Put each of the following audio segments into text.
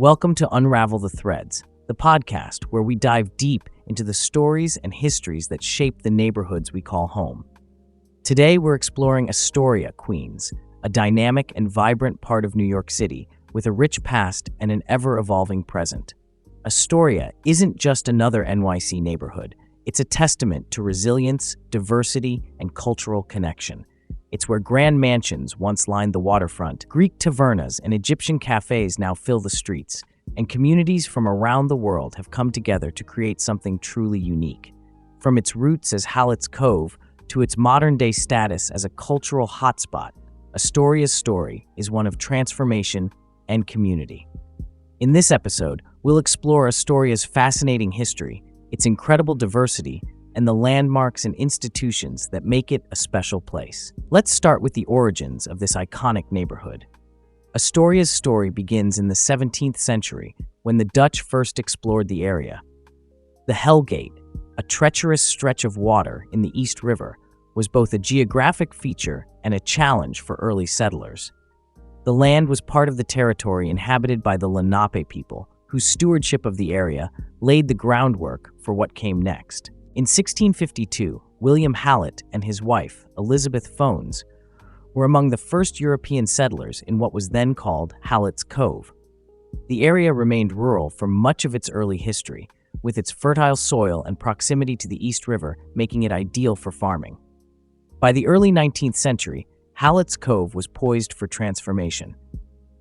Welcome to Unravel the Threads, the podcast where we dive deep into the stories and histories that shape the neighborhoods we call home. Today, we're exploring Astoria, Queens, a dynamic and vibrant part of New York City with a rich past and an ever-evolving present. Astoria isn't just another NYC neighborhood. It's a testament to resilience, diversity, and cultural connection. It's where grand mansions once lined the waterfront, Greek tavernas and Egyptian cafes now fill the streets, and communities from around the world have come together to create something truly unique. From its roots as Hallet's Cove to its modern-day status as a cultural hotspot, Astoria's story is one of transformation and community. In this episode, we'll explore Astoria's fascinating history, its incredible diversity, and the landmarks and institutions that make it a special place. Let's start with the origins of this iconic neighborhood. Astoria's story begins in the 17th century when the Dutch first explored the area. The Hell Gate, a treacherous stretch of water in the East River, was both a geographic feature and a challenge for early settlers. The land was part of the territory inhabited by the Lenape people, whose stewardship of the area laid the groundwork for what came next. In 1652, William Hallet and his wife, Elizabeth Phones, were among the first European settlers in what was then called Hallet's Cove. The area remained rural for much of its early history, with its fertile soil and proximity to the East River making it ideal for farming. By the early 19th century, Hallet's Cove was poised for transformation.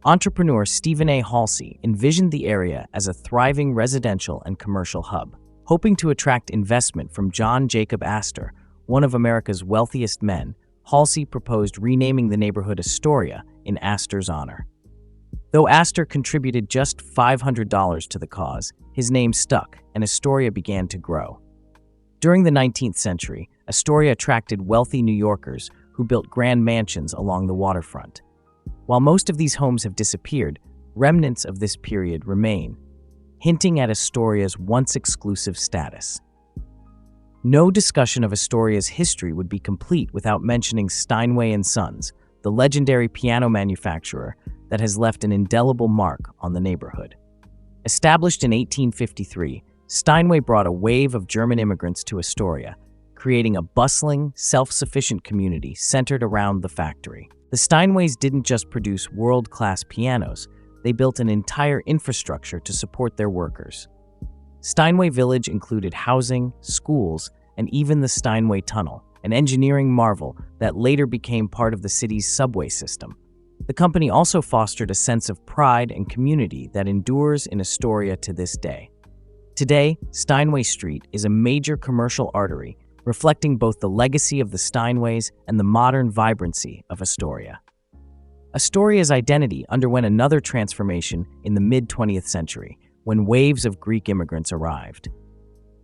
Entrepreneur Stephen A. Halsey envisioned the area as a thriving residential and commercial hub. Hoping to attract investment from John Jacob Astor, one of America's wealthiest men, Halsey proposed renaming the neighborhood Astoria in Astor's honor. Though Astor contributed just $500 to the cause, his name stuck and Astoria began to grow. During the 19th century, Astoria attracted wealthy New Yorkers who built grand mansions along the waterfront. While most of these homes have disappeared, remnants of this period remain, hinting at Astoria's once exclusive status. No discussion of Astoria's history would be complete without mentioning Steinway & Sons, the legendary piano manufacturer that has left an indelible mark on the neighborhood. Established in 1853, Steinway brought a wave of German immigrants to Astoria, creating a bustling, self-sufficient community centered around the factory. The Steinways didn't just produce world-class pianos, they built an entire infrastructure to support their workers. Steinway Village included housing, schools, and even the Steinway Tunnel, an engineering marvel that later became part of the city's subway system. The company also fostered a sense of pride and community that endures in Astoria to this day. Today, Steinway Street is a major commercial artery, reflecting both the legacy of the Steinways and the modern vibrancy of Astoria. Astoria's identity underwent another transformation in the mid-20th century, when waves of Greek immigrants arrived.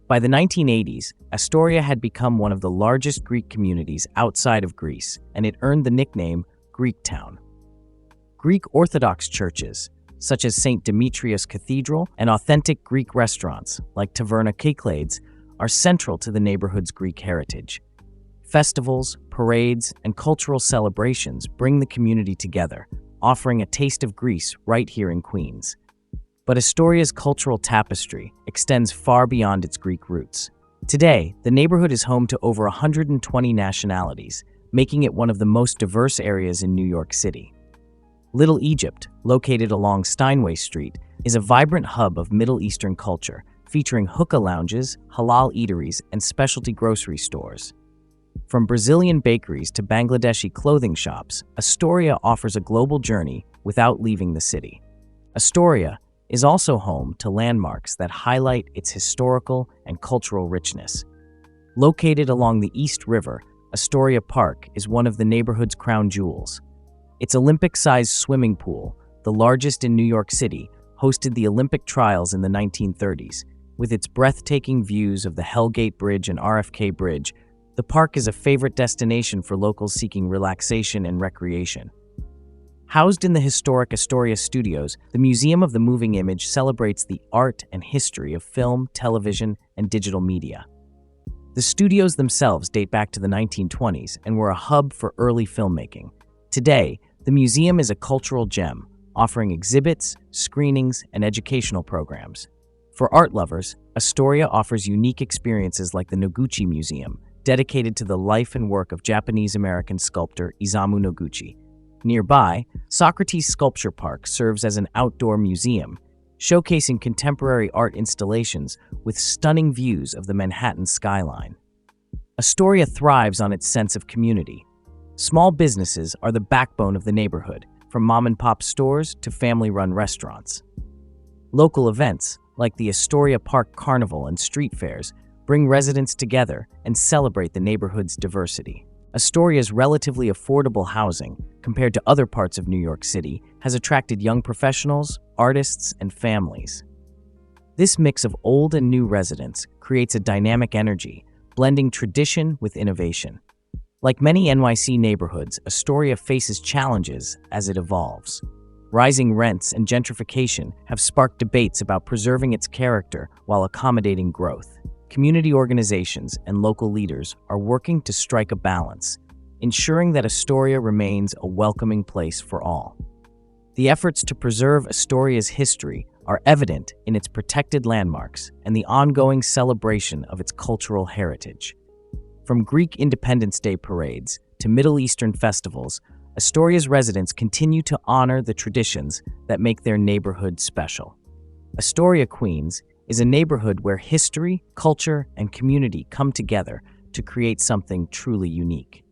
By the 1980s, Astoria had become one of the largest Greek communities outside of Greece, and it earned the nickname Greek Town. Greek Orthodox churches, such as St. Demetrius Cathedral, and authentic Greek restaurants, like Taverna Kyklades, are central to the neighborhood's Greek heritage. Festivals, parades, and cultural celebrations bring the community together, offering a taste of Greece right here in Queens. But Astoria's cultural tapestry extends far beyond its Greek roots. Today, the neighborhood is home to over 120 nationalities, making it one of the most diverse areas in New York City. Little Egypt, located along Steinway Street, is a vibrant hub of Middle Eastern culture, featuring hookah lounges, halal eateries, and specialty grocery stores. From Brazilian bakeries to Bangladeshi clothing shops, Astoria offers a global journey without leaving the city. Astoria is also home to landmarks that highlight its historical and cultural richness. Located along the East River, Astoria Park is one of the neighborhood's crown jewels. Its Olympic-sized swimming pool, the largest in New York City, hosted the Olympic trials in the 1930s. With its breathtaking views of the Hell Gate Bridge and RFK Bridge, the park is a favorite destination for locals seeking relaxation and recreation. Housed in the historic Astoria Studios, the Museum of the Moving Image celebrates the art and history of film, television, and digital media. The studios themselves date back to the 1920s and were a hub for early filmmaking. Today, the museum is a cultural gem, offering exhibits, screenings, and educational programs. For art lovers, Astoria offers unique experiences like the Noguchi Museum, dedicated to the life and work of Japanese-American sculptor Isamu Noguchi. Nearby, Socrates Sculpture Park serves as an outdoor museum, showcasing contemporary art installations with stunning views of the Manhattan skyline. Astoria thrives on its sense of community. Small businesses are the backbone of the neighborhood, from mom-and-pop stores to family-run restaurants. Local events, like the Astoria Park Carnival and street fairs, bring residents together and celebrate the neighborhood's diversity. Astoria's relatively affordable housing, compared to other parts of New York City, has attracted young professionals, artists, and families. This mix of old and new residents creates a dynamic energy, blending tradition with innovation. Like many NYC neighborhoods, Astoria faces challenges as it evolves. Rising rents and gentrification have sparked debates about preserving its character while accommodating growth. Community organizations and local leaders are working to strike a balance, ensuring that Astoria remains a welcoming place for all. The efforts to preserve Astoria's history are evident in its protected landmarks and the ongoing celebration of its cultural heritage. From Greek Independence Day parades to Middle Eastern festivals, Astoria's residents continue to honor the traditions that make their neighborhood special. Astoria, Queens, is a neighborhood where history, culture, and community come together to create something truly unique.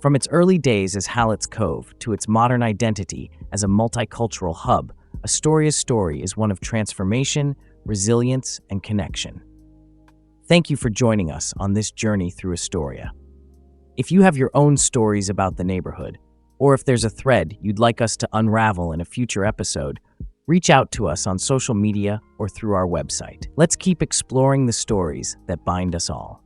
From its early days as Hallett's Cove to its modern identity as a multicultural hub, Astoria's story is one of transformation, resilience, and connection. Thank you for joining us on this journey through Astoria. If you have your own stories about the neighborhood, or if there's a thread you'd like us to unravel in a future episode, reach out to us on social media or through our website. Let's keep exploring the stories that bind us all.